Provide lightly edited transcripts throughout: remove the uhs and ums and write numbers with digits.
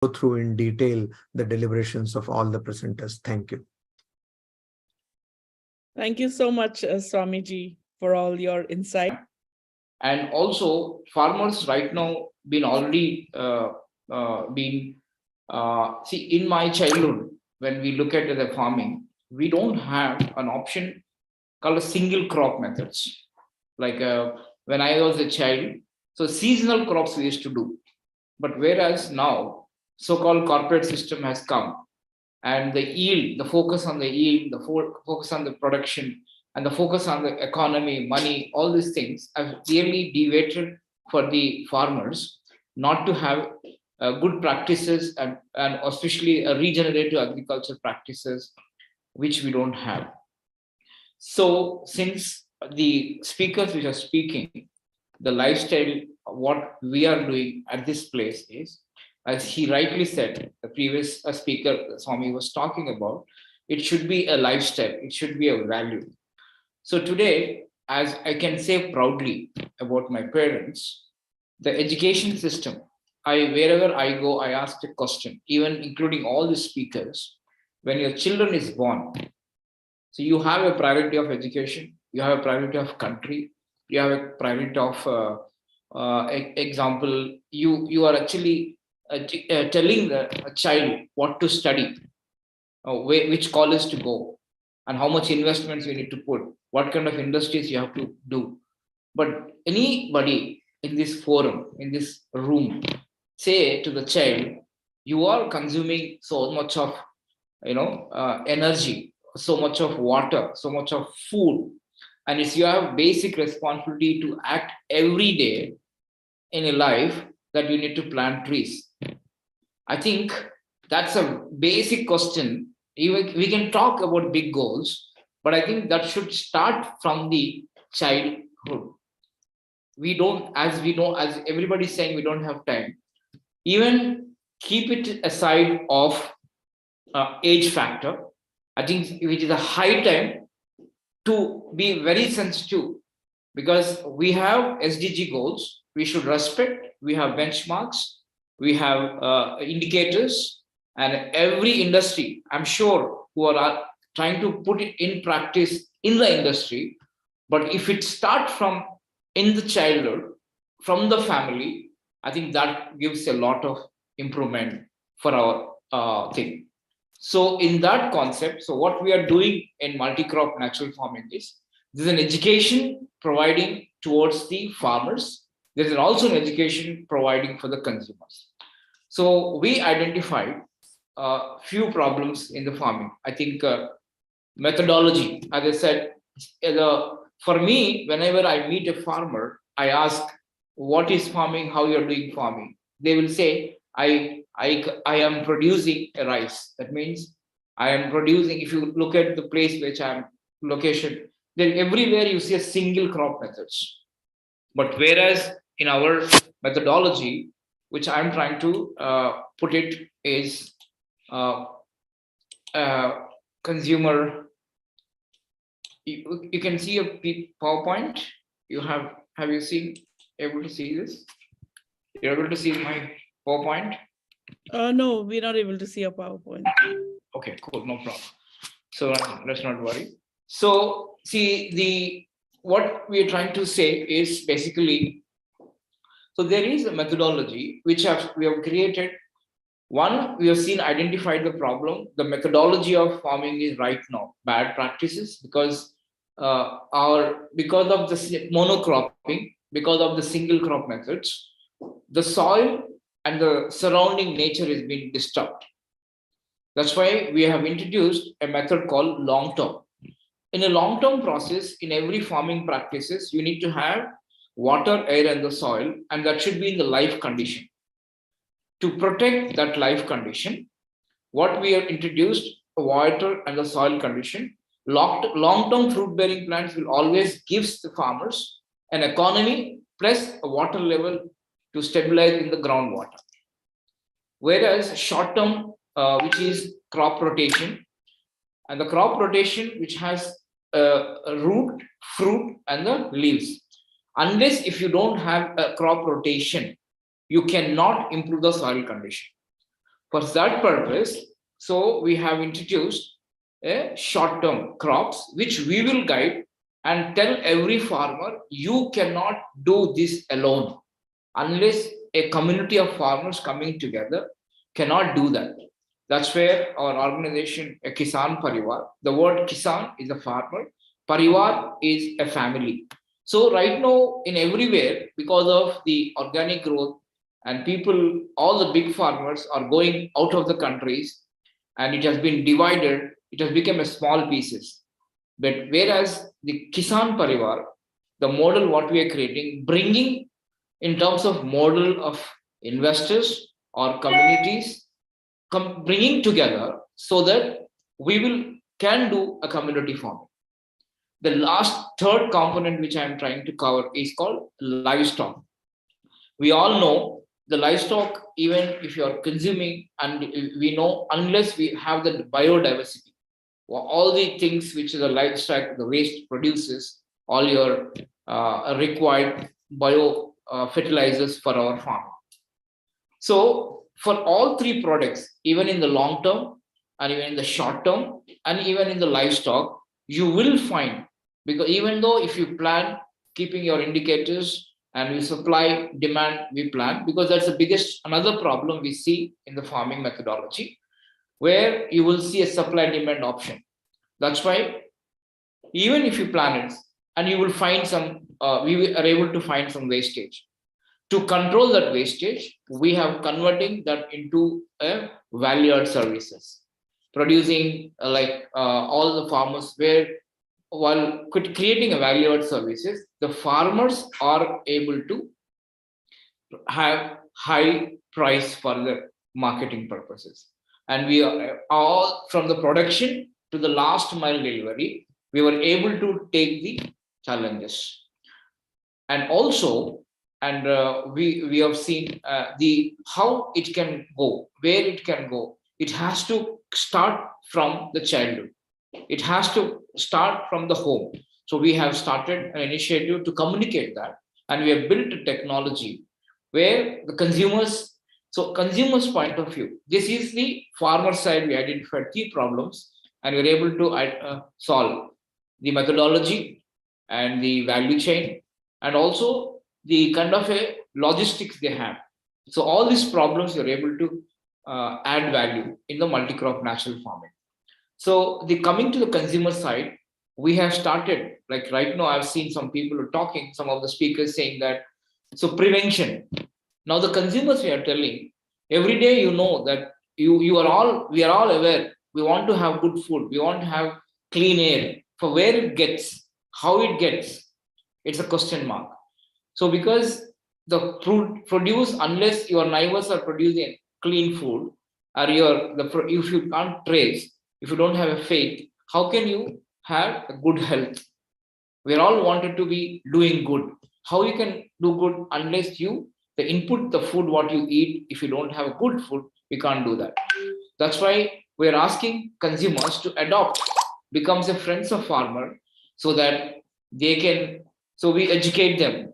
go through in detail the deliberations of all the presenters. Thank you. Thank you so much, Swamiji, for all your insight. And also, farmers right now been already see, in my childhood, when we look at the farming, we don't have an option called a single crop methods. Like when I was a child, so seasonal crops we used to do. But whereas now, so-called corporate system has come, and the yield, the focus on the yield, the focus on the production, and the focus on the economy, money, all these things have really deviated for the farmers not to have good practices and especially regenerative agriculture practices, which we don't have. So since the speakers which are speaking, the lifestyle, what we are doing at this place is, as he rightly said, the previous speaker, Swami, was talking about, it should be a lifestyle, it should be a value. So today, as I can say proudly about my parents, the education system, wherever I go, I ask a question, even including all the speakers, when your children is born, so you have a priority of education, you have a priority of country, you have a priority of example, you are actually telling a child what to study, which college to go, and how much investments you need to put, what kind of industries you have to do. But anybody in this forum, in this room, say to the child, you are consuming so much of energy, so much of water, so much of food, and it's you have basic responsibility to act every day in a life that you need to plant trees. I think that's a basic question. Even we can talk about big goals, but I think that should start from the childhood. We don't, as we know, as everybody's saying, we don't have time. Even keep it aside of age factor. I think which is a high time to be very sensitive, because we have SDG goals, we should respect, we have benchmarks, we have indicators, and every industry, I'm sure, who are trying to put it in practice in the industry. But if it starts from in the childhood, from the family, I think that gives a lot of improvement for our thing. So in that concept, so what we are doing in multi-crop natural farming is, there's an education providing towards the farmers. There's also an education providing for the consumers. So we identified a few problems in the farming. I think methodology, as I said, for me, whenever I meet a farmer, I ask, what is farming, how you're doing farming? They will say, I am producing a rice. That means I am producing, if you look at the place which I'm location, then everywhere you see a single crop methods. But whereas in our methodology, which I'm trying to put it, is consumer. You can see a PowerPoint. Have you seen, able to see this? You're able to see my PowerPoint? No, we're not able to see a PowerPoint. Okay, cool, no problem. So let's not worry. So see, what we are trying to say is basically, so there is a methodology which we have created. One, we have seen, identified the problem. The methodology of farming is right now bad practices, because because of the monocropping, because of the single crop methods, the soil and the surrounding nature is being disturbed. That's why we have introduced a method called long term. In a long term process, in every farming practices, you need to have water, air, and the soil, and that should be in the life condition. To protect that life condition, what we have introduced, water and the soil condition. Long-term fruit-bearing plants will always give the farmers an economy plus a water level to stabilize in the groundwater. Whereas short-term, which is crop rotation, and the crop rotation which has a root, fruit, and the leaves. Unless if you don't have a crop rotation, you cannot improve the soil condition. For that purpose, so we have introduced a short-term crops, which we will guide and tell every farmer, you cannot do this alone unless a community of farmers coming together cannot do that. That's where our organization, a Kisan Parivar, the word Kisan is a farmer, Parivar is a family. So right now, in everywhere, because of the organic growth and people, all the big farmers are going out of the countries, and it has been divided, it has become a small pieces. But whereas the Kisan Parivar, the model what we are creating, bringing in terms of model of investors or communities, bringing together so that we will can do a community farming. The last third component which I am trying to cover is called livestock. We all know the livestock, even if you are consuming, and we know unless we have the biodiversity, all the things which the livestock, the waste produces, all your required bio fertilizers for our farm. So for all three products, even in the long term and even in the short term and even in the livestock, you will find, because even though if you plan keeping your indicators and we supply demand, we plan, because that's the biggest another problem we see in the farming methodology, where you will see a supply demand option. That's why even if you plan it and you will find some, we are able to find some wastage. To control that wastage, we have converting that into a value-add services, producing all the farmers where while creating a value-add services, the farmers are able to have high price for the marketing purposes. And we are all from the production to the last mile delivery, we were able to take the challenges. And also, and we have seen the how it can go, where it can go. It has to start from the childhood. It has to start from the home. So we have started an initiative to communicate that, and we have built a technology where the consumers, so consumers point of view, this is the farmer side, we identified key problems and we're able to solve the methodology and the value chain, and also the kind of a logistics they have. So all these problems you're able to add value in the multi-crop natural farming. So the coming to the consumer side, we have started, like right now I've seen some people are talking, some of the speakers saying that, so prevention. Now the consumers we are telling, every day you know that we are all aware, we want to have good food, we want to have clean air. For where it gets, how it gets, it's a question mark. So because the produce, unless your neighbors are producing clean food, or if you can't trace, if you don't have a faith, how can you have a good health? We're all wanted to be doing good. How you can do good unless you the input the food what you eat? If you don't have good food, we can't do that. That's why we're asking consumers to adopt, becomes a friends of farmer, so that they can. So we educate them.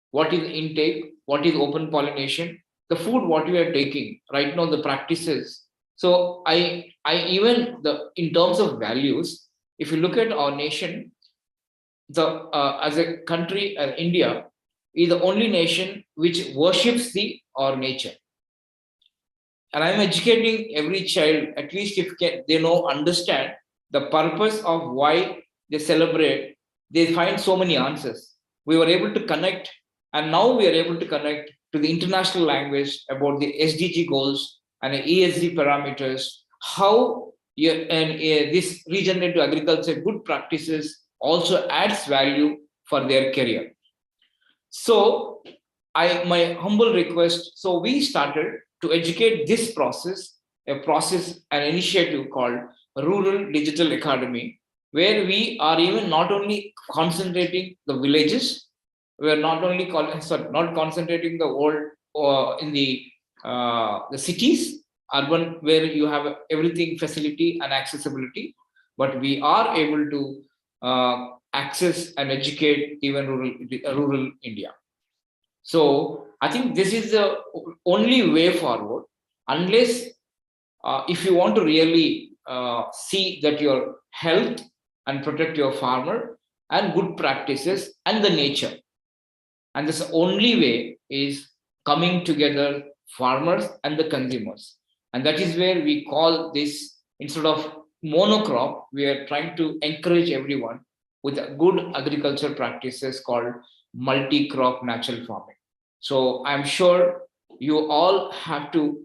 What is intake? What is open pollination? The food what we are taking right now, the practices. So I even the in terms of values, if you look at our nation, the as a country, India is the only nation which worships the our nature. And I'm educating every child, at least if they know, understand the purpose of why they celebrate, they find so many answers. We were able to connect, and now we are able to connect to the international language about the SDG goals and the ESG parameters, how this regenerative agriculture good practices also adds value for their career. So my humble request, so we started to educate this process, an initiative called Rural Digital Academy, where we are even not only concentrating the villages, we are not only not concentrating the world in the cities, urban, where you have everything facility and accessibility, but we are able to access and educate even rural India. So I think this is the only way forward, unless if you want to really see that your health and protect your farmer and good practices and the nature. And this only way is coming together, farmers and the consumers. And that is where we call this, instead of monocrop, we are trying to encourage everyone with good agriculture practices called multi-crop natural farming. So I'm sure you all have to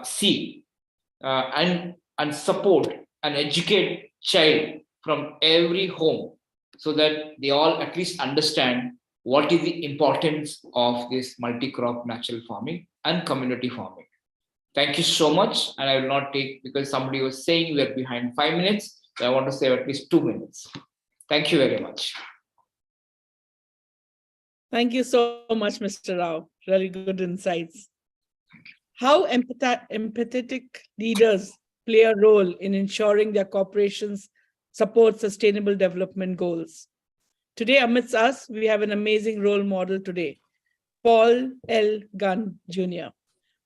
see and support and educate child from every home, so that they all at least understand what is the importance of this multi-crop natural farming and community farming. Thank you so much. And I will not take, because somebody was saying we're behind 5 minutes, so I want to save at least 2 minutes. Thank you very much. Thank you so much, Mr. Rao. Really good insights. How empathetic leaders play a role in ensuring their corporations support sustainable development goals. Today, amidst us, we have an amazing role model today, Paul L. Gunn Jr.,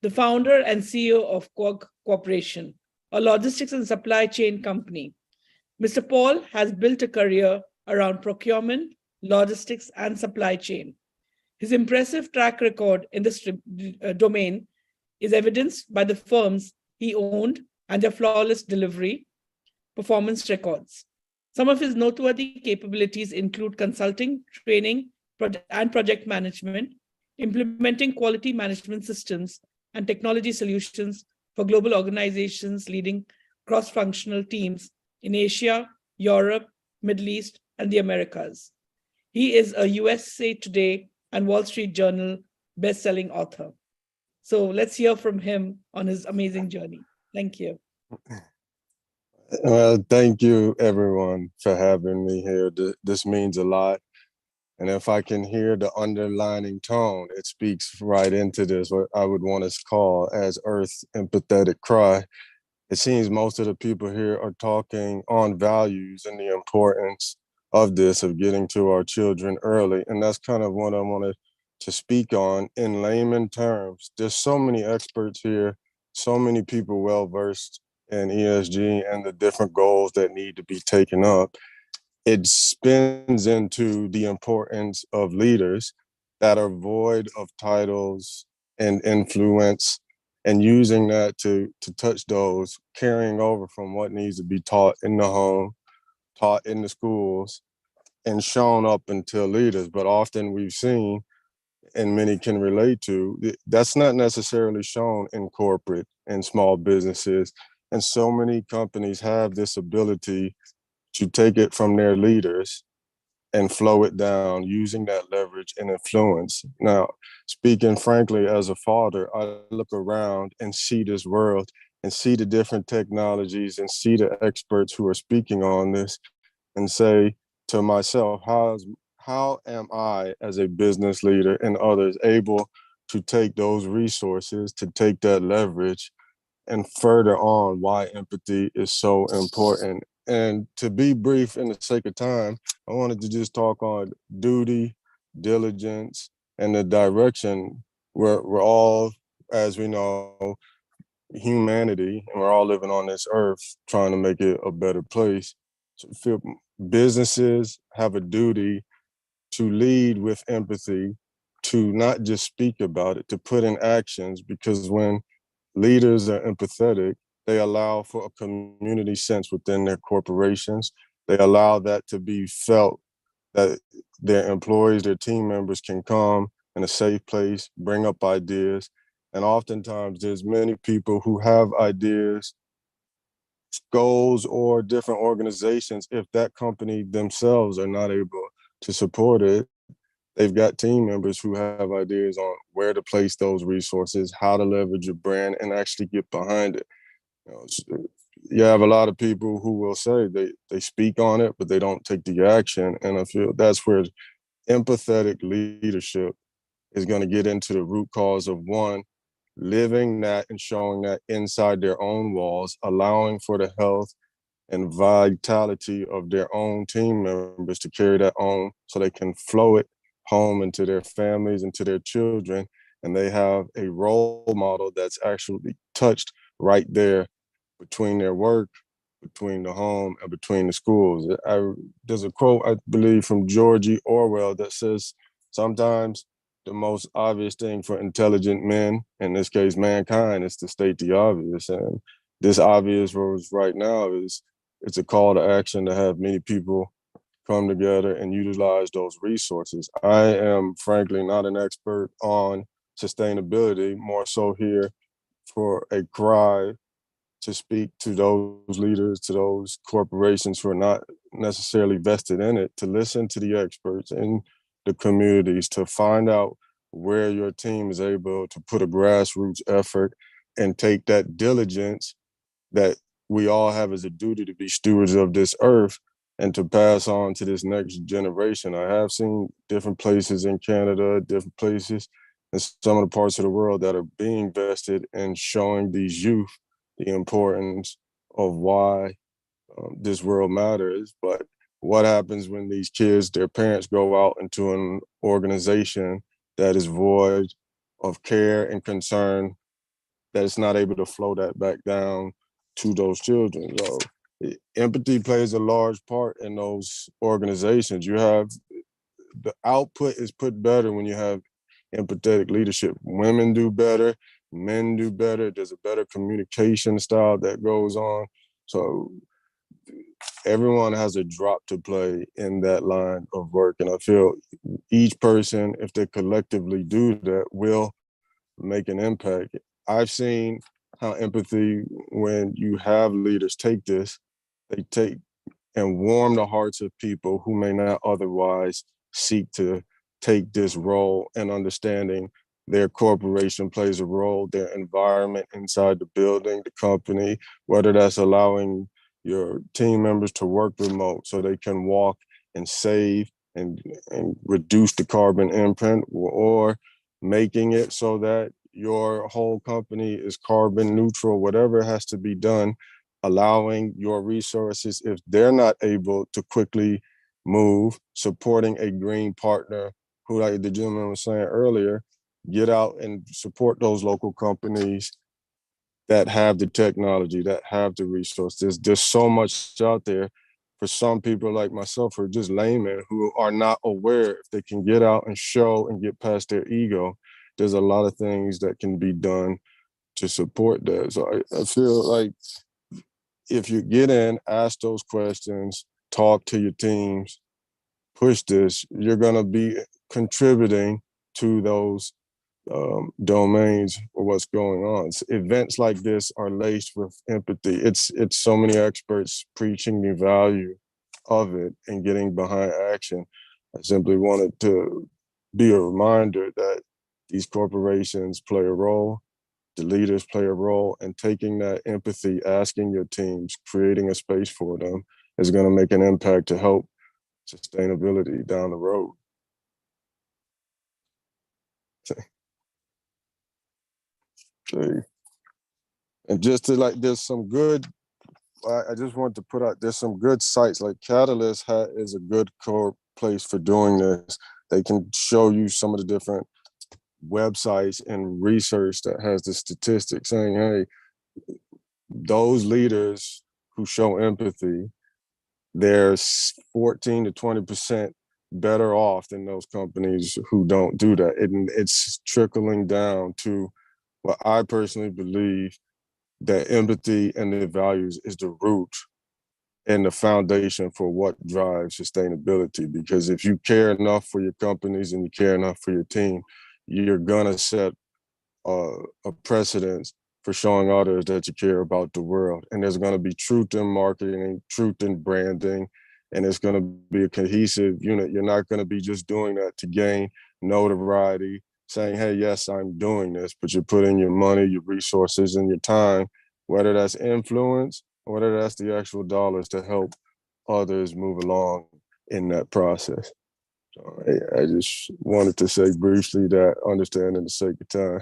the founder and CEO of Quag Corporation, a logistics and supply chain company. Mr. Paul has built a career around procurement, logistics, and supply chain. His impressive track record in this domain is evidenced by the firms he owned and their flawless delivery performance records. Some of his noteworthy capabilities include consulting, training, and project management, implementing quality management systems and technology solutions for global organizations leading cross-functional teams in Asia, Europe, Middle East, and the Americas. He is a USA Today and Wall Street Journal best-selling author. So let's hear from him on his amazing journey. Thank you. Well, thank you everyone for having me here. This means a lot. And if I can hear the underlining tone, it speaks right into this, what I would want to call as Earth's empathetic cry. It seems most of the people here are talking on values and the importance of this, of getting to our children early. And that's kind of what I wanted to speak on in layman terms. There's so many experts here, so many people well-versed in ESG and the different goals that need to be taken up. It spins into the importance of leaders that are void of titles and influence, and using that to touch those, carrying over from what needs to be taught in the home, taught in the schools, and shown up until leaders. But often we've seen, and many can relate to, that's not necessarily shown in corporate and small businesses. And so many companies have this ability to take it from their leaders and flow it down using that leverage and influence. Now, speaking frankly, as a father, I look around and see this world and see the different technologies and see the experts who are speaking on this and say to myself, how am I as a business leader and others able to take those resources, to take that leverage and further on why empathy is so important. And to be brief in the sake of time, I wanted to just talk on duty, diligence, and the direction. We're all, as we know, humanity, and we're all living on this earth trying to make it a better place. So feel businesses have a duty to lead with empathy, to not just speak about it, to put in actions, because when leaders are empathetic, they allow for a community sense within their corporations. They allow that to be felt, that their employees, their team members can come in a safe place, bring up ideas. And oftentimes there's many people who have ideas, goals, or different organizations. If that company themselves are not able to support it, they've got team members who have ideas on where to place those resources, how to leverage your brand, and actually get behind it. You have a lot of people who will say they speak on it, but they don't take the action. And I feel that's where empathetic leadership is going to get into the root cause of, one, living that and showing that inside their own walls, allowing for the health and vitality of their own team members to carry that on so they can flow it home into their families and to their children. And they have a role model that's actually touched right there between their work, between the home, and between the schools. There's a quote, I believe, from George Orwell that says, sometimes the most obvious thing for intelligent men, in this case mankind, is to state the obvious. And this obvious was right now is it's a call to action to have many people come together and utilize those resources. I am frankly not an expert on sustainability, more so here for a cry to speak to those leaders, to those corporations who are not necessarily vested in it, to listen to the experts in the communities, to find out where your team is able to put a grassroots effort and take that diligence that we all have as a duty to be stewards of this earth and to pass on to this next generation. I have seen different places in Canada, different places in some of the parts of the world that are being vested in showing these youth the importance of why this world matters. But what happens when these kids, their parents go out into an organization that is void of care and concern, that it's not able to flow that back down to those children? So empathy plays a large part in those organizations. You have the output is put better when you have empathetic leadership. Women do better, men do better. There's a better communication style that goes on. So everyone has a drop to play in that line of work. And I feel each person, if they collectively do that, will make an impact. I've seen how empathy, when you have leaders take this, they take and warm the hearts of people who may not otherwise seek to take this role, and understanding their corporation plays a role, their environment inside the building, the company, whether that's allowing your team members to work remote so they can walk and save and reduce the carbon imprint, or making it so that your whole company is carbon neutral, whatever has to be done, allowing your resources, if they're not able to quickly move, supporting a green partner who, like the gentleman was saying earlier, get out and support those local companies that have the technology, that have the resources. There's so much out there for some people like myself who are just laymen who are not aware. If they can get out and show and get past their ego, there's a lot of things that can be done to support that. So I feel like if you get in, ask those questions, talk to your teams, push this, you're going to be contributing to those domains of what's going on. Events like this are laced with empathy. It's so many experts preaching the value of it and getting behind action. I simply wanted to be a reminder that these corporations play a role, the leaders play a role, and taking that empathy, asking your teams, creating a space for them is going to make an impact to help sustainability down the road. And just to there's some good, I just want to put out, there's some good sites like Catalyst is a good core place for doing this. They can show you some of the different websites and research that has the statistics saying, hey, those leaders who show empathy, they're 14 to 20% better off than those companies who don't do that. It's trickling down to what I personally believe, that empathy and the values is the root and the foundation for what drives sustainability. Because if you care enough for your companies and you care enough for your team, you're gonna set a precedence for showing others that you care about the world. And there's gonna be truth in marketing, truth in branding, and it's gonna be a cohesive unit. You're not gonna be just doing that to gain notoriety, saying, hey, yes, I'm doing this, but you're putting your money, your resources, and your time, whether that's influence, or whether that's the actual dollars to help others move along in that process. So I just wanted to say briefly that, understanding the sake of time.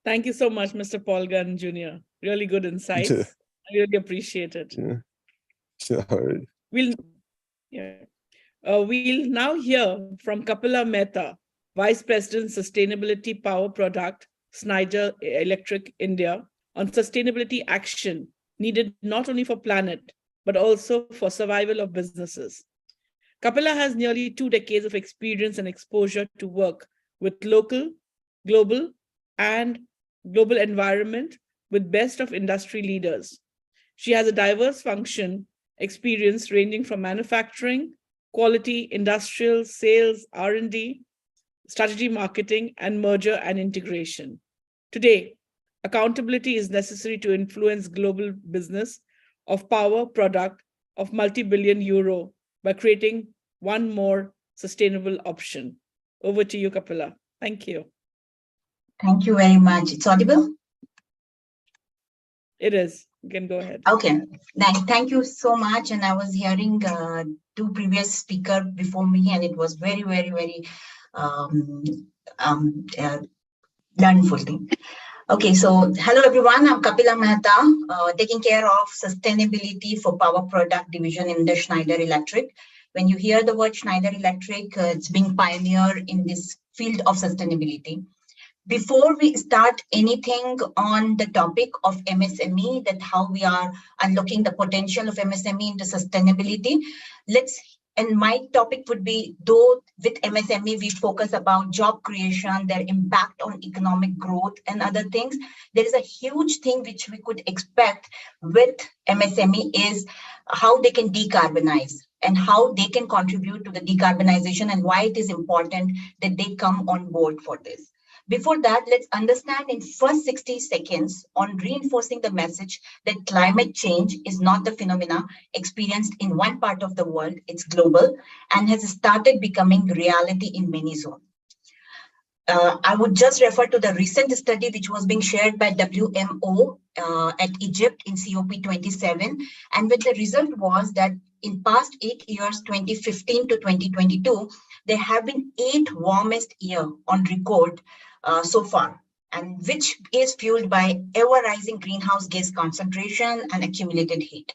Thank you so much, Mr. Paul Gunn Jr. Really good insights. I really appreciate it. Yeah. Sorry. We'll now hear from Kapila Mehta, Vice President, Sustainability Power Product Schneider Electric India on sustainability action needed not only for planet, but also for survival of businesses. Kapila has nearly 2 decades of experience and exposure to work with local, global, and global environment with best of industry leaders. She has a diverse function experience ranging from manufacturing, quality, industrial, sales, R&D, strategy marketing, and merger and integration. Today, accountability is necessary to influence global business of power product of multi-billion euro by creating one more sustainable option. Over to you, Kapila. Thank you. Thank you very much. It's audible? It is. You can go ahead. Okay. Thank you so much. And I was hearing two previous speakers before me, and it was very, very, very learnful thing. Okay, so hello everyone, I'm Kapila Mehta, taking care of sustainability for power product division in the Schneider Electric. When you hear the word Schneider Electric, it's being pioneer in this field of sustainability. Before we start anything on the topic of MSME, that how we are unlocking the potential of MSME into sustainability, and my topic would be, though with MSME, we focus about job creation, their impact on economic growth and other things. There is a huge thing which we could expect with MSME is how they can decarbonize and how they can contribute to the decarbonization and why it is important that they come on board for this. Before that, let's understand in first 60 seconds on reinforcing the message that climate change is not the phenomena experienced in one part of the world, it's global and has started becoming reality in many zones. I would just refer to the recent study which was being shared by WMO at Egypt in COP27, and with the result was that in past 8 years, 2015 to 2022, there have been 8 warmest years on record so far, and which is fueled by ever-rising greenhouse gas concentration and accumulated heat.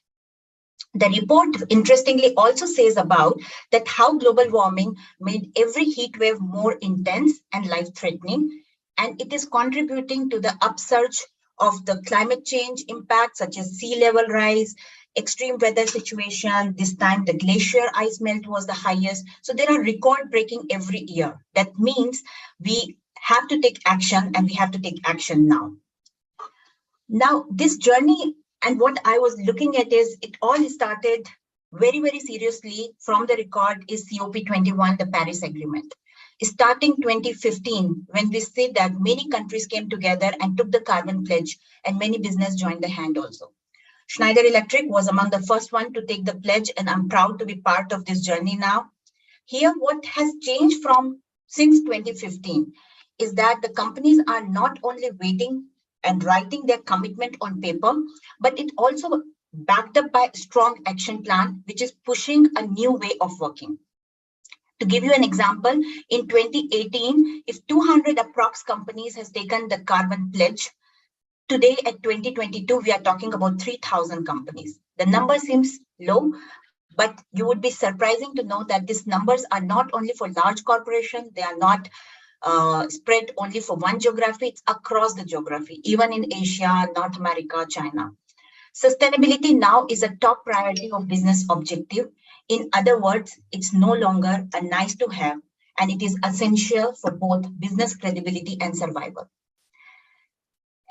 The report, interestingly, also says about that how global warming made every heat wave more intense and life-threatening, and it is contributing to the upsurge of the climate change impact, such as sea level rise, extreme weather situation. This time, the glacier ice melt was the highest. So there are record-breaking every year. That means we have to take action, and we have to take action now. Now, this journey and what I was looking at is it all started very, very seriously from the record is COP21, the Paris Agreement. Starting 2015, when we see that many countries came together and took the carbon pledge, and many business joined the hand also. Schneider Electric was among the first one to take the pledge, and I'm proud to be part of this journey now. Here, what has changed from since 2015 is that the companies are not only waiting and writing their commitment on paper, but it also backed up by a strong action plan, which is pushing a new way of working. To give you an example, in 2018, if 200 approx companies has taken the carbon pledge, today at 2022, we are talking about 3,000 companies. The number seems low, but you would be surprising to know that these numbers are not only for large corporations, they are not spread only for one geography, it's across the geography, even in Asia, North America, China. Sustainability now is a top priority of business objective. In other words, it's no longer a nice to have, and it is essential for both business credibility and survival.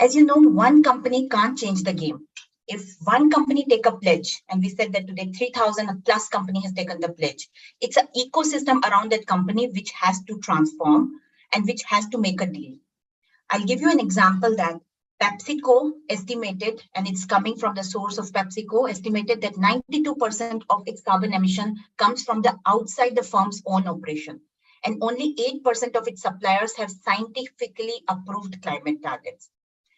As you know, one company can't change the game. If one company take a pledge, and we said that today 3,000 plus company has taken the pledge, it's an ecosystem around that company which has to transform and which has to make a deal. I'll give you an example that PepsiCo estimated, and it's coming from the source of PepsiCo, estimated that 92% of its carbon emission comes from the outside the firm's own operation. And only 8% of its suppliers have scientifically approved climate targets.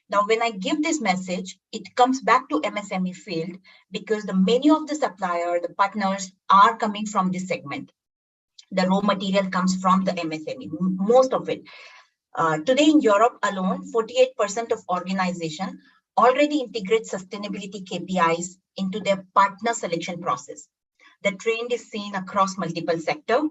Now, when I give this message, it comes back to MSME field because many of the suppliers, the partners are coming from this segment. The raw material comes from the MSME, most of it. Today in Europe alone, 48% of organizations already integrate sustainability KPIs into their partner selection process. The trend is seen across multiple sectors.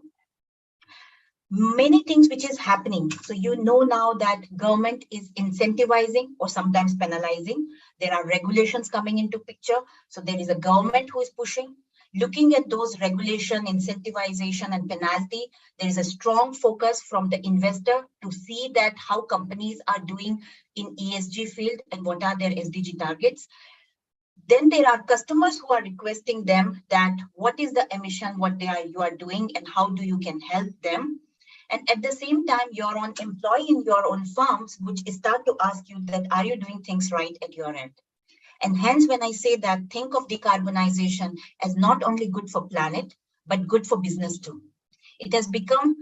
many things which is happening. So you know now that government is incentivizing or sometimes penalizing. There are regulations coming into picture. So there is a government who is pushing. Looking at those regulation, incentivization and penalty, there is a strong focus from the investor to see that how companies are doing in ESG field and what are their SDG targets. Then there are customers who are requesting them that what is the emission, what you are doing and how do you can help them. And at the same time, your own employee in your own firms, which start to ask you that, are you doing things right at your end? And hence, when I say that, think of decarbonization as not only good for planet, but good for business too. It has become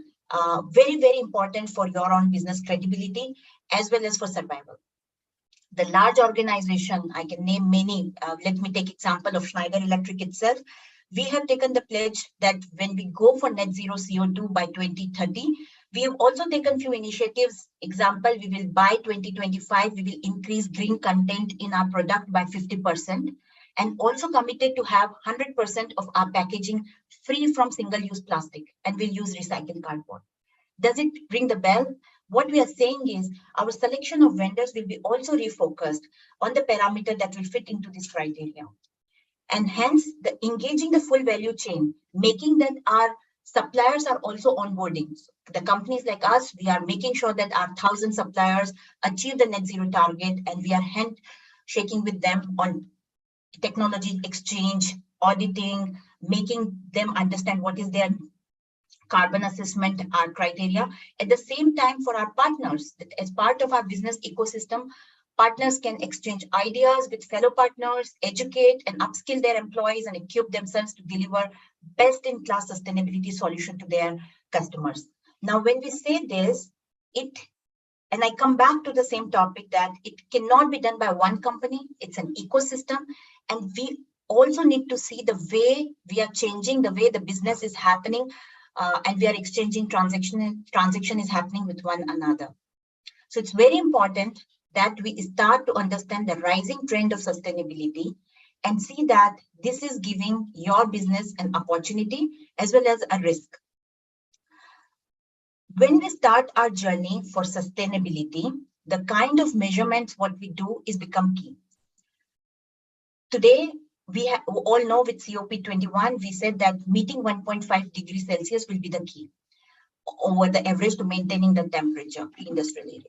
very, very important for your own business credibility as well as for survival. The large organization, I can name many. Let me take example of Schneider Electric itself. We have taken the pledge that when we go for net zero CO2 by 2030, we have also taken few initiatives. Example, we will by 2025, we will increase green content in our product by 50% and also committed to have 100% of our packaging free from single-use plastic and we'll use recycled cardboard. Does it ring the bell? What we are saying is our selection of vendors will be also refocused on the parameter that will fit into this criteria. And hence, engaging the full value chain, making that our suppliers are also onboarding. So the companies like us, we are making sure that our 1,000 suppliers achieve the net zero target, and we are handshaking with them on technology exchange, auditing, making them understand what is their carbon assessment, our criteria. At the same time, for our partners, that as part of our business ecosystem, partners can exchange ideas with fellow partners, educate and upskill their employees and equip themselves to deliver best-in-class sustainability solution to their customers. Now, when we say this, and I come back to the same topic that it cannot be done by one company, it's an ecosystem, and we also need to see the way we are changing, the way the business is happening, and we are exchanging transaction is happening with one another. So it's very important that we start to understand the rising trend of sustainability and see that this is giving your business an opportunity as well as a risk. When we start our journey for sustainability, the kind of measurements what we do is become key. Today, we all know with COP21, we said that meeting 1.5 degrees Celsius will be the key over the average to maintaining the temperature pre-industrial area.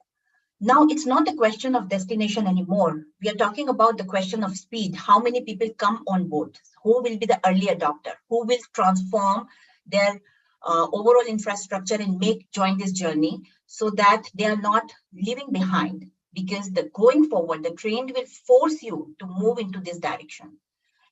Now, it's not a question of destination anymore. We are talking about the question of speed. How many people come on board? Who will be the early adopter? Who will transform their overall infrastructure and join this journey so that they are not leaving behind? Because going forward, the trend will force you to move into this direction.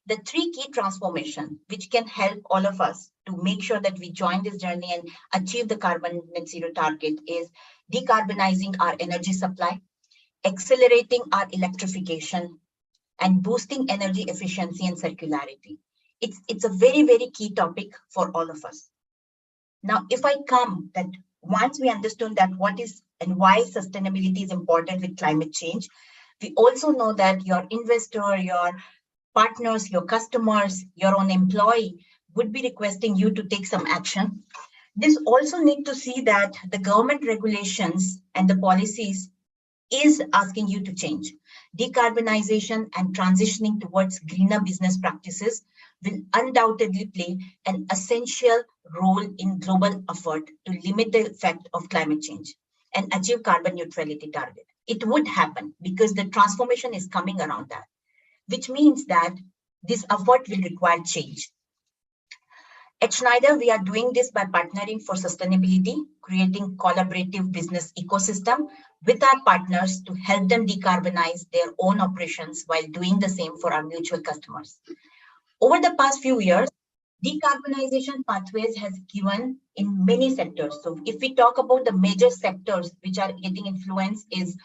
The three key transformation, which can help all of us to make sure that we join this journey and achieve the carbon net zero target, is decarbonizing our energy supply, accelerating our electrification, and boosting energy efficiency and circularity. It's a very, very key topic for all of us. Now, if I come that once we understood that what is and why sustainability is important with climate change, we also know that your investor, your partners, your customers, your own employee would be requesting you to take some action. This also need to see that the government regulations and the policies is asking you to change. Decarbonization and transitioning towards greener business practices will undoubtedly play an essential role in global effort to limit the effect of climate change and achieve carbon neutrality target. It would happen because the transformation is coming around that, which means that this effort will require change. At Schneider, we are doing this by partnering for sustainability, creating collaborative business ecosystem with our partners to help them decarbonize their own operations while doing the same for our mutual customers. Over the past few years, decarbonization pathways has given in many sectors. So if we talk about the major sectors which are getting influence is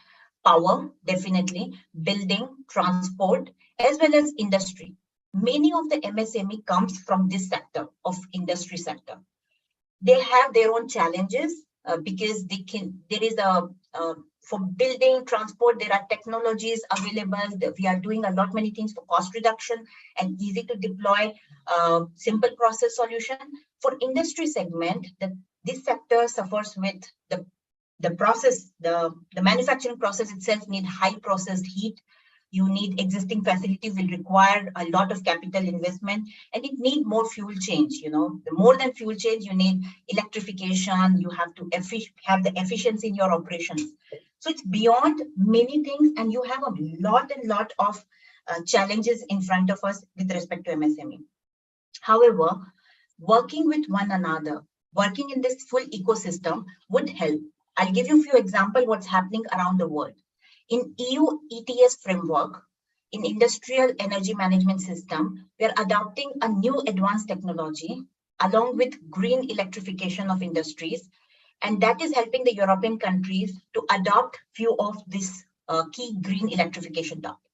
power, definitely, building, transport, as well as industry. Many of the MSME comes from this sector of industry sector. They have their own challenges because for building, transport, there are technologies available. We are doing a lot many things for cost reduction and easy to deploy simple process solution. For industry segment, the This sector suffers with the process, the manufacturing process itself need high processed heat. You need existing facilities will require a lot of capital investment, and it need more fuel change. You know, the more than fuel change, you need electrification. You have to have the efficiency in your operations. So it's beyond many things, and you have a lot of challenges in front of us with respect to MSME. However, working with one another, working in this full ecosystem would help. I'll give you a few examples what's happening around the world. In EU ETS framework, in industrial energy management system, we are adopting a new advanced technology along with green electrification of industries. And that is helping the European countries to adopt few of these key green electrification topics.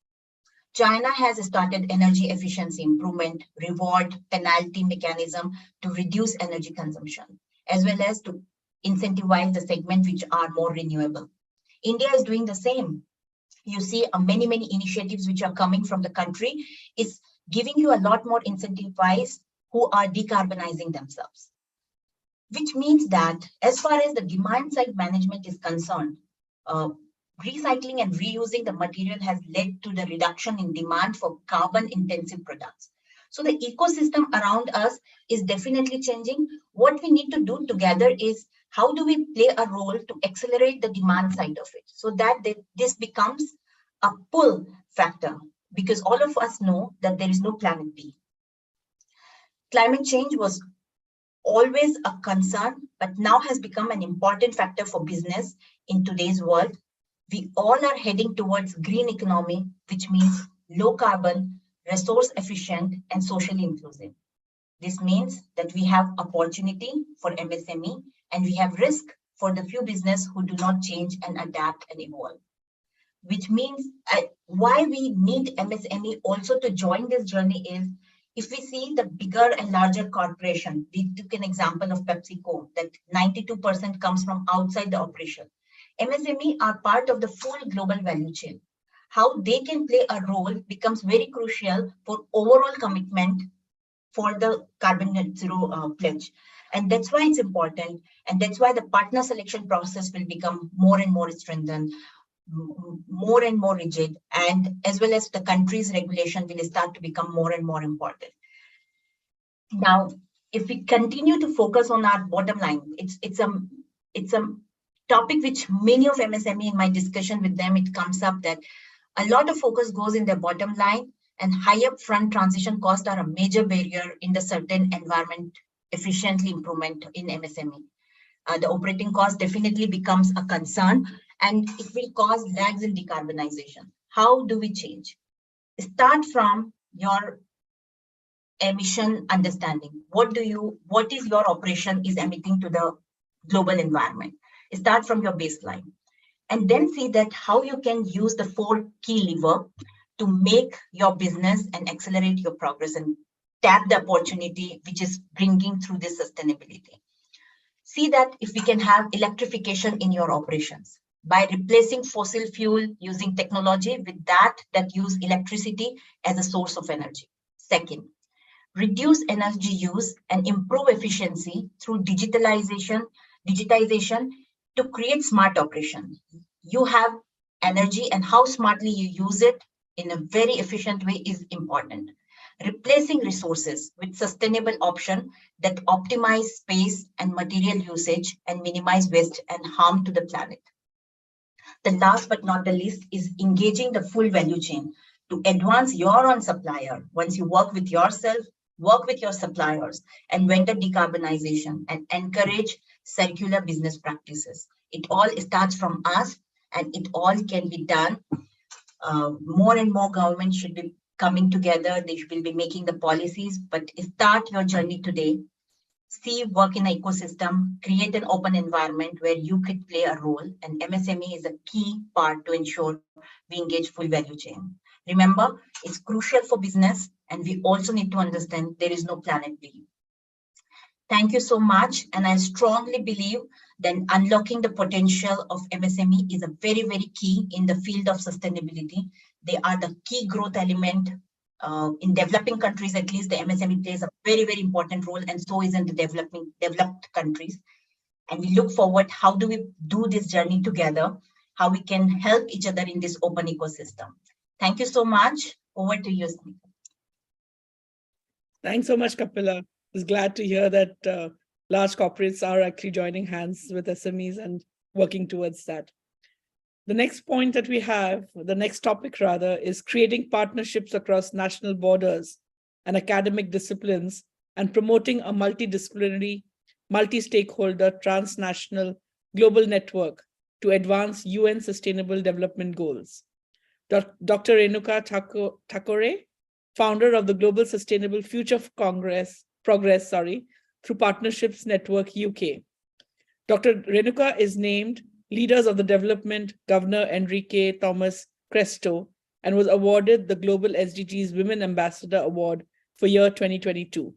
China has started energy efficiency improvement, reward, penalty mechanism to reduce energy consumption, as well as to incentivize the segment which are more renewable. India is doing the same. You see many initiatives which are coming from the country is giving you a lot more incentivize who are decarbonizing themselves. Which means that as far as the demand side management is concerned, recycling and reusing the material has led to the reduction in demand for carbon intensive products. So the ecosystem around us is definitely changing. What we need to do together is how do we play a role to accelerate the demand side of it so that this becomes a pull factor, because all of us know that there is no planet B. Climate change was always a concern, but now has become an important factor for business in today's world. We all are heading towards green economy, which means low carbon, resource efficient, and socially inclusive. This means that we have opportunity for MSME and we have risk for the few business who do not change and adapt and evolve. Which means why we need MSME also to join this journey is if we see the bigger and larger corporation. We took an example of PepsiCo that 92% comes from outside the operation. MSME are part of the full global value chain. How they can play a role becomes very crucial for overall commitment for the carbon net zero pledge. And that's why it's important. And that's why the partner selection process will become more and more strengthened, more and more rigid, and as well as the country's regulation will start to become more and more important. Now, if we continue to focus on our bottom line, it's a topic which many of MSME in my discussion with them, it comes up that a lot of focus goes in their bottom line, and high upfront transition costs are a major barrier in the certain environment efficiently improvement in MSME. The operating cost definitely becomes a concern, and it will cause lags in decarbonization. How do we change? Start from your emission understanding. What is your operation is emitting to the global environment? Start from your baseline, and then see that how you can use the 4 key levers to make your business and accelerate your progress and tap the opportunity which is bringing through this sustainability. See that if we can have electrification in your operations by replacing fossil fuel using technology with that use electricity as a source of energy. Second, reduce energy use and improve efficiency through digitization to create smart operation. You have energy, and how smartly you use it in a very efficient way is important. Replacing resources with sustainable option that optimize space and material usage and minimize waste and harm to the planet. The last but not the least is engaging the full value chain to advance your own supplier. Once you work with yourself, work with your suppliers and vendor decarbonization and encourage circular business practices. It all starts from us, and it all can be done. More and more governments should be coming together. They will be making the policies, but start your journey today. See, work in an ecosystem, create an open environment where you could play a role, and MSME is a key part to ensure we engage full value chain. Remember, it's crucial for business, and we also need to understand there is no planet B. Thank you so much, and I strongly believe that unlocking the potential of MSME is a very, very key in the field of sustainability. They are the key growth element. In developing countries, at least the MSME plays a very, very important role, and so is in the developed countries. And we look forward, how do we do this journey together, how we can help each other in this open ecosystem. Thank you so much. Over to you, Smita. Thanks so much, Kapila. I was glad to hear that large corporates are actually joining hands with SMEs and working towards that. The next point that we have, the next topic rather, is creating partnerships across national borders and academic disciplines and promoting a multidisciplinary, multi-stakeholder, transnational global network to advance UN Sustainable Development Goals. Dr. Renuka Thakore, founder of the Global Sustainable Future Progress, through Partnerships Network UK. Dr. Renuka is named Leaders of the Development Governor Enrique Thomas Cresto and was awarded the Global SDGs Women Ambassador Award for year 2022.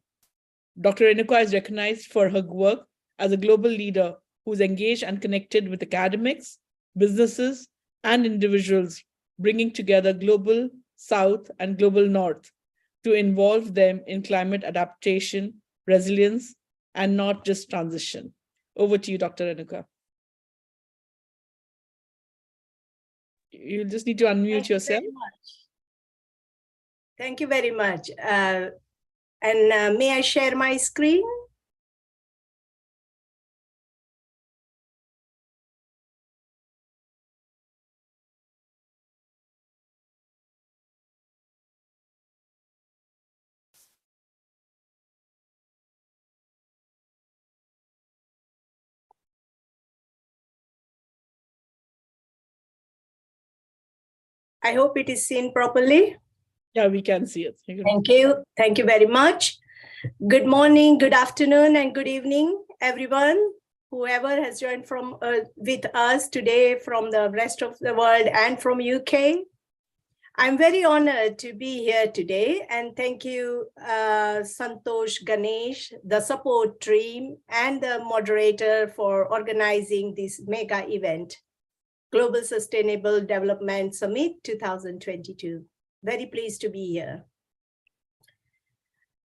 Dr. Renuka is recognized for her work as a global leader who's engaged and connected with academics, businesses, and individuals, bringing together global South and global North to involve them in climate adaptation, resilience, and not just transition. Over to you, Dr. Renuka. You'll just need to unmute yourself. Thank you very much. May I share my screen? I hope it is seen properly. Yeah, we can see it. Thank you. Thank you very much. Good morning, good afternoon, and good evening, everyone. Whoever has joined with us today from the rest of the world and from UK. I'm very honored to be here today, and thank you, Santosh, Ganesh, the support team, and the moderator for organizing this mega event, Global Sustainable Development Summit 2022. Very pleased to be here.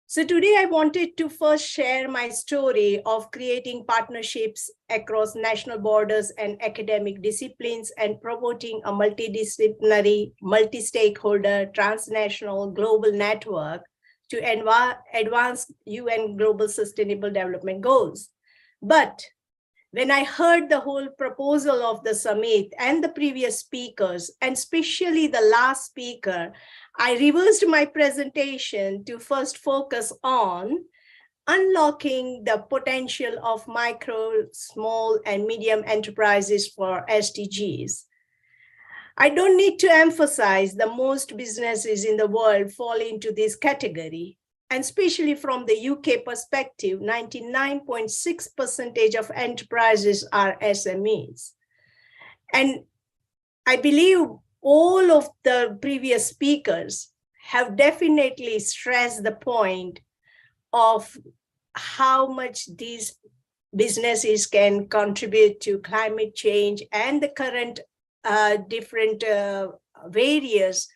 So today I wanted to first share my story of creating partnerships across national borders and academic disciplines and promoting a multidisciplinary, multi-stakeholder, transnational global network to advance UN Global Sustainable Development Goals. But when I heard the whole proposal of the summit and the previous speakers, and especially the last speaker, I reversed my presentation to first focus on unlocking the potential of micro, small, and medium enterprises for SDGs. I don't need to emphasize that most businesses in the world fall into this category. And especially from the UK perspective, 99.6% of enterprises are SMEs. And I believe all of the previous speakers have definitely stressed the point of how much these businesses can contribute to climate change and the current different various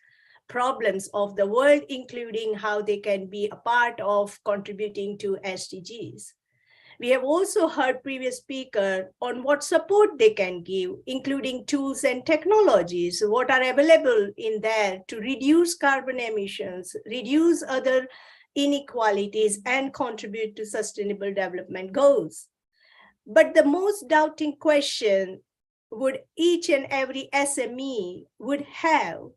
problems of the world, including how they can be a part of contributing to SDGs. We have also heard previous speaker on what support they can give, including tools and technologies, what are available in there to reduce carbon emissions, reduce other inequalities, and contribute to sustainable development goals. But the most doubting question would each and every SME would have: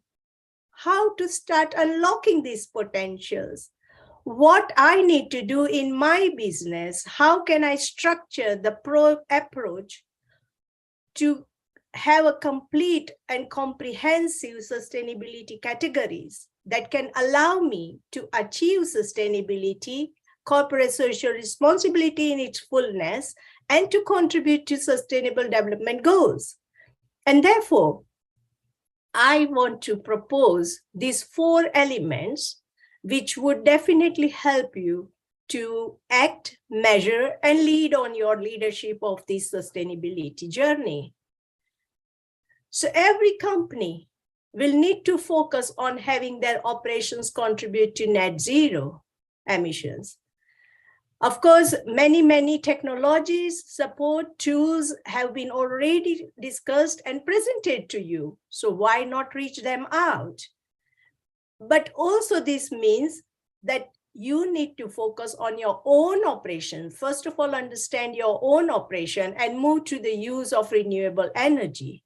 how to start unlocking these potentials? What I need to do in my business? How can I structure the approach to have a complete and comprehensive sustainability categories that can allow me to achieve sustainability, corporate social responsibility in its fullness, and to contribute to sustainable development goals? And therefore, I want to propose these 4 elements, which would definitely help you to act, measure, and lead on your leadership of this sustainability journey. So every company will need to focus on having their operations contribute to net zero emissions. Of course, many technologies, support tools have been already discussed and presented to you. So why not reach them out? But also this means that you need to focus on your own operation. First of all, understand your own operation and move to the use of renewable energy.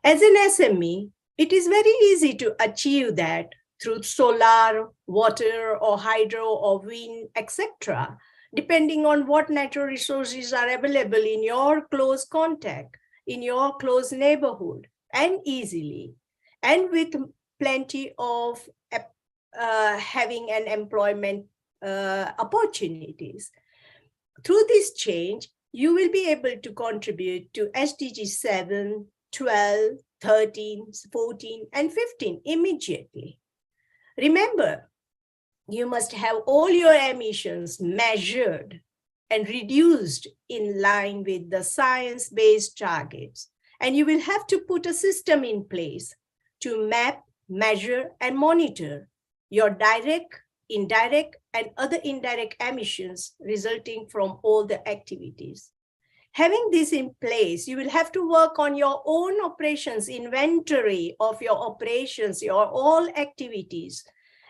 As an SME, it is very easy to achieve that through solar, water, or hydro, or wind, etc., depending on what natural resources are available in your close contact, in your close neighborhood, and easily, and with plenty of having an employment opportunities. Through this change, you will be able to contribute to SDG 7, 12, 13, 14, and 15 immediately. Remember, you must have all your emissions measured and reduced in line with the science-based targets. And you will have to put a system in place to map, measure, and monitor your direct, indirect, and other indirect emissions resulting from all the activities. Having this in place, you will have to work on your own operations, inventory of your operations, your all activities.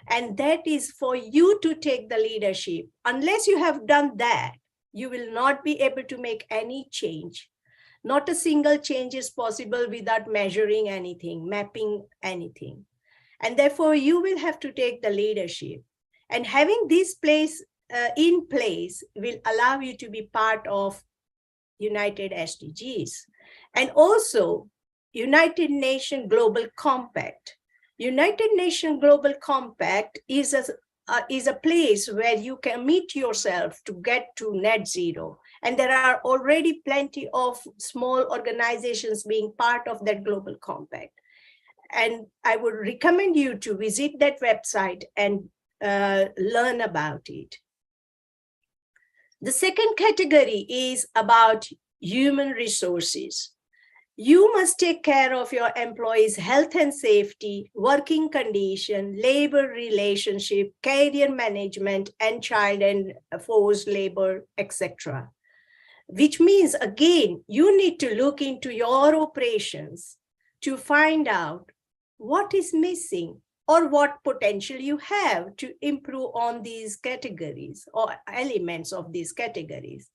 And that is for you to take the leadership. Unless you have done that, you will not be able to make any change. Not a single change is possible without measuring anything, mapping anything. And therefore, you will have to take the leadership. And having this in place will allow you to be part of United SDGs. And also, United Nations Global Compact. United Nations Global Compact is a place where you can meet yourself to get to net zero. And there are already plenty of small organizations being part of that Global Compact. And I would recommend you to visit that website and learn about it. The second category is about human resources. You must take care of your employees' health and safety, working condition, labor relationship, career management, and child and forced labor, etc. Which means, again, you need to look into your operations to find out what is missing or what potential you have to improve on these categories or elements of these categories.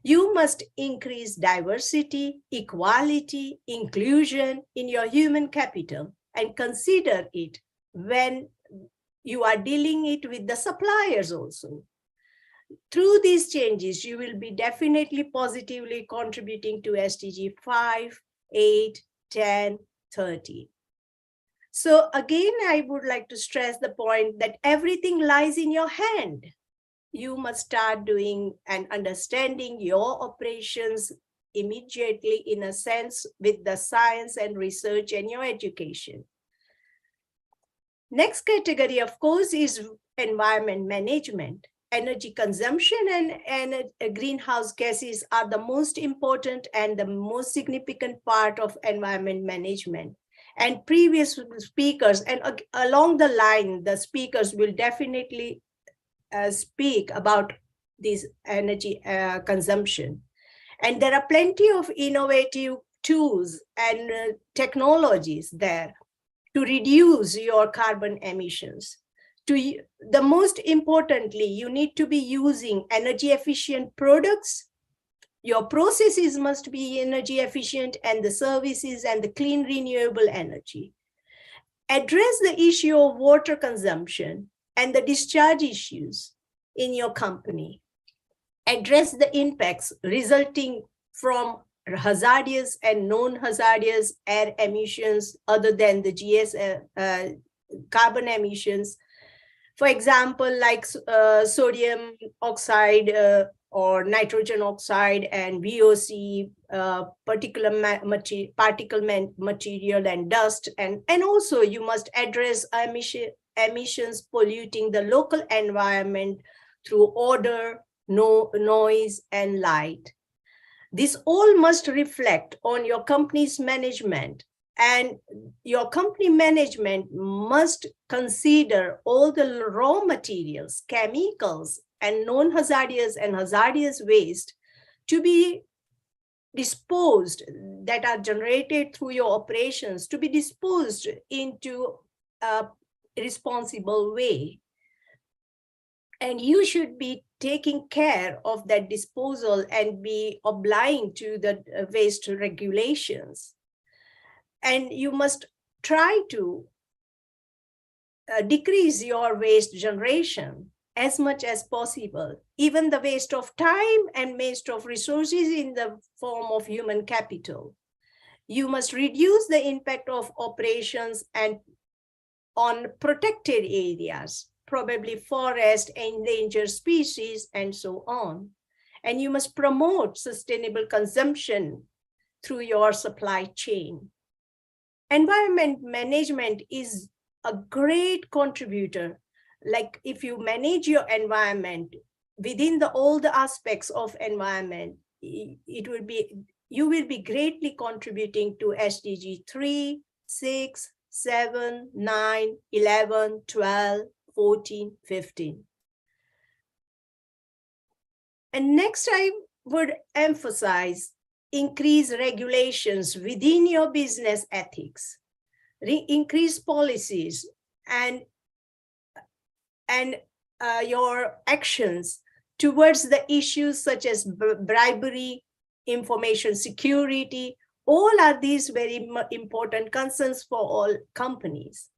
You must increase diversity, equality, inclusion in your human capital and consider it when you are dealing it with the suppliers also. Through these changes, you will be definitely positively contributing to SDG 5, 8, 10, 13. So again, I would like to stress the point that everything lies in your hand. You must start doing and understanding your operations immediately in a sense with the science and research and your education. Next category, of course, is environment management. Energy consumption and greenhouse gases are the most important and the most significant part of environment management. And previous speakers and along the line, the speakers will definitely speak about this energy consumption. And there are plenty of innovative tools and technologies there to reduce your carbon emissions. The most importantly, you need to be using energy efficient products. Your processes must be energy efficient and the services and the clean renewable energy. Address the issue of water consumption and the discharge issues in your company. Address the impacts resulting from hazardous and non-hazardous air emissions other than the carbon emissions. For example, like sodium oxide or nitrogen oxide and VOC, particle material and dust. And also you must address emissions polluting the local environment through odor, noise, and light. This all must reflect on your company's management, and your company management must consider all the raw materials, chemicals, and non-hazardous and hazardous waste to be disposed, that are generated through your operations, to be disposed into a responsible way. And you should be taking care of that disposal and be obliging to the waste regulations. And you must try to decrease your waste generation as much as possible, even the waste of time and waste of resources in the form of human capital. You must reduce the impact of operations and on protected areas, probably forest, endangered species, and so on. And you must promote sustainable consumption through your supply chain. Environment management is a great contributor. Like if you manage your environment within all the aspects of environment, you will be greatly contributing to SDG 3, 6, 7, 9, 11, 12, 14, 15. And next, I would emphasize increase regulations within your business ethics, increase policies and your actions towards the issues such as bribery, information security. All are these very important concerns for all companies.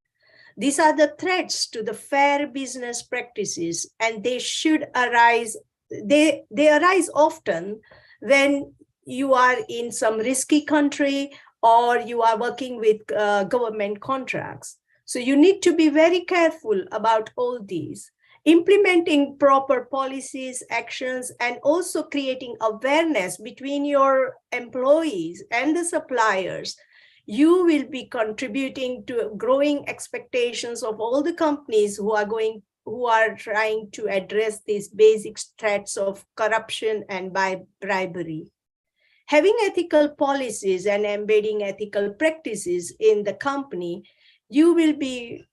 These are the threats to the fair business practices, and they should arise. They arise often when you are in some risky country or you are working with government contracts. So you need to be very careful about all these. Implementing proper policies, actions, and also creating awareness between your employees and the suppliers. You will be contributing to growing expectations of all the companies who are trying to address these basic threats of corruption and by bribery. Having ethical policies and embedding ethical practices in the company, you will be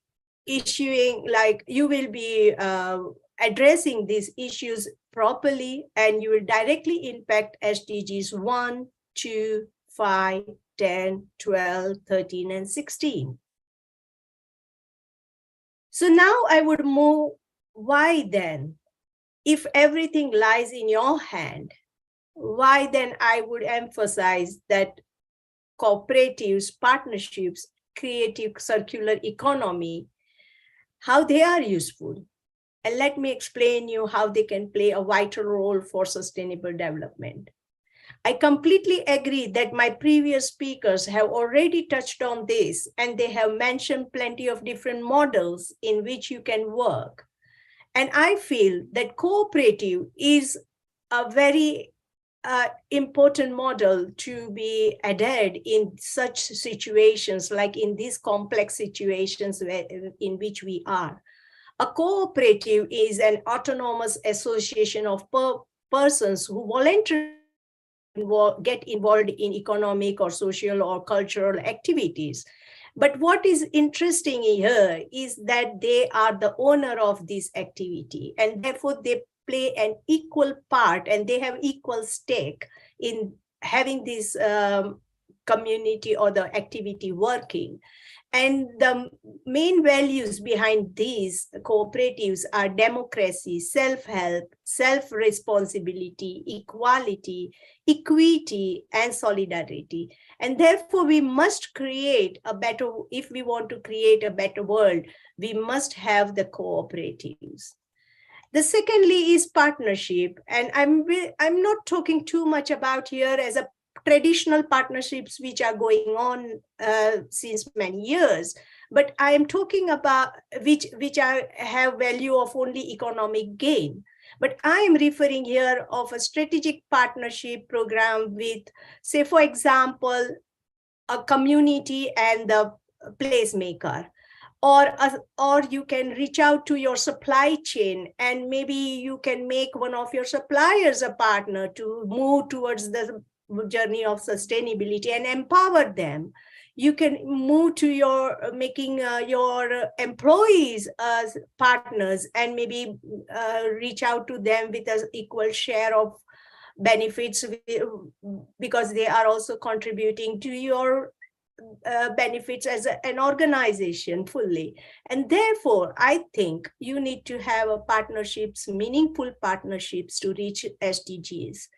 addressing these issues properly, and you will directly impact SDGs 1, 2, 5, 10, 12, 13, and 16. So now I would move, why then? If everything lies in your hand, why then I would emphasize that cooperatives, partnerships, creative circular economy, how they are useful. And let me explain you how they can play a vital role for sustainable development. I completely agree that my previous speakers have already touched on this, and they have mentioned plenty of different models in which you can work. And I feel that cooperative is a very important model to be adhered in such situations, like in these complex situations in which we are. A cooperative is an autonomous association of persons who voluntarily get involved in economic or social or cultural activities. But what is interesting here is that they are the owner of this activity, and therefore they play an equal part and they have equal stake in having this community or the activity working. And the main values behind these cooperatives are democracy, self-help, self-responsibility, equality, equity, and solidarity. And therefore, we must create a better, if we want to create a better world, we must have the cooperatives. The secondly is partnership. And I'm not talking too much about here as a traditional partnerships which are going on since many years, but I am talking about which have value of only economic gain. But I am referring here of a strategic partnership program with, say, for example, a community and the placemaker. Or you can reach out to your supply chain, and maybe you can make one of your suppliers a partner to move towards the journey of sustainability and empower them. You can move to your making your employees as partners, and maybe reach out to them with an equal share of benefits, because they are also contributing to your benefits as an organization fully. And therefore, I think you need to have a partnerships, meaningful partnerships to reach SDGs.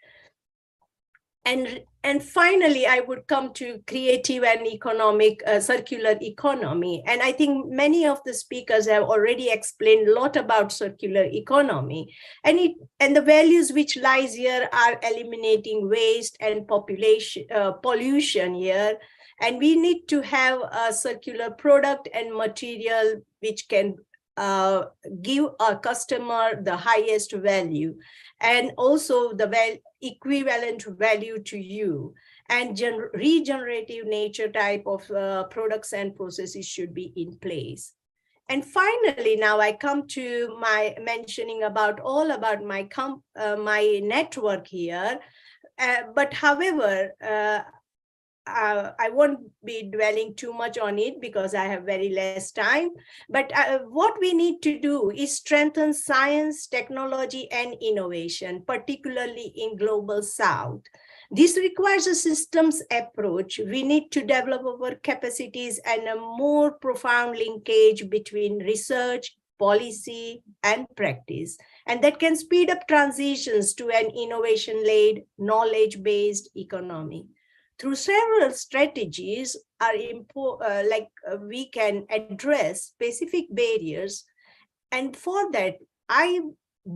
And finally, I would come to creative and economic circular economy. And I think many of the speakers have already explained a lot about circular economy. And the values which lies here are eliminating waste and pollution here. And we need to have a circular product and material which can give a customer the highest value, and also the equivalent value to you. And regenerative nature type of products and processes should be in place. And finally, now I come to my mentioning about my network here. But however, I won't be dwelling too much on it because I have very less time. But what we need to do is strengthen science, technology, and innovation, particularly in Global South. This requires a systems approach. We need to develop our capacities and a more profound linkage between research, policy, and practice. And that can speed up transitions to an innovation-led, knowledge-based economy. Through several strategies, we can address specific barriers. And for that, I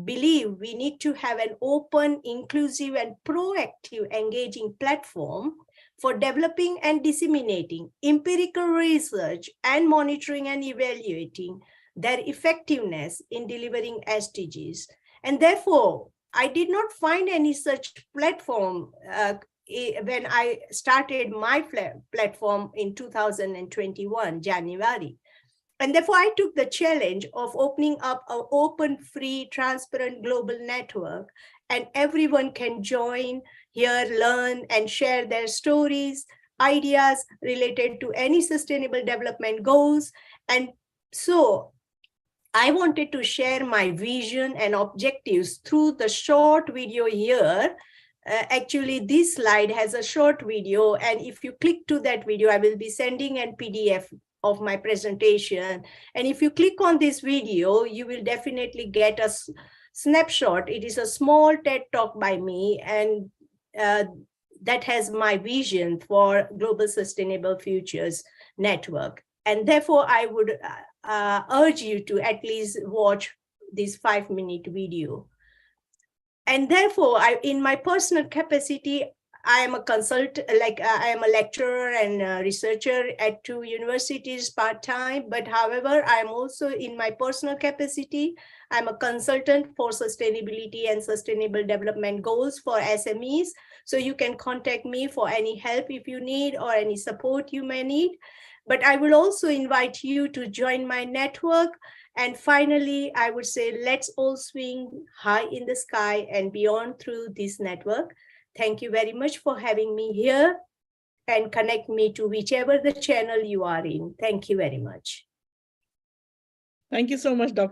believe we need to have an open, inclusive, and proactive engaging platform for developing and disseminating empirical research and monitoring and evaluating their effectiveness in delivering SDGs. And therefore, I did not find any such platform when I started my platform in 2021, January. And therefore, I took the challenge of opening up an open, free, transparent global network, and everyone can join here, learn, and share their stories, ideas related to any sustainable development goals. And so I wanted to share my vision and objectives through the short video here. Actually, this slide has a short video, and if you click to that video, I will be sending a PDF of my presentation. And if you click on this video, you will definitely get a snapshot. It is a small TED talk by me, and that has my vision for Global Sustainable Futures Network. And therefore, I would urge you to at least watch this 5-minute video. And therefore, in my personal capacity, I am a consultant, I am a lecturer and a researcher at 2 universities part-time. But however, I am also in my personal capacity, I'm a consultant for sustainability and sustainable development goals for SMEs. So you can contact me for any help if you need or any support you may need. But I will also invite you to join my network. And finally, I would say, let's all swing high in the sky and beyond through this network. Thank you very much for having me here, and connect me to whichever the channel you are in. Thank you very much. Thank you so much, Dr.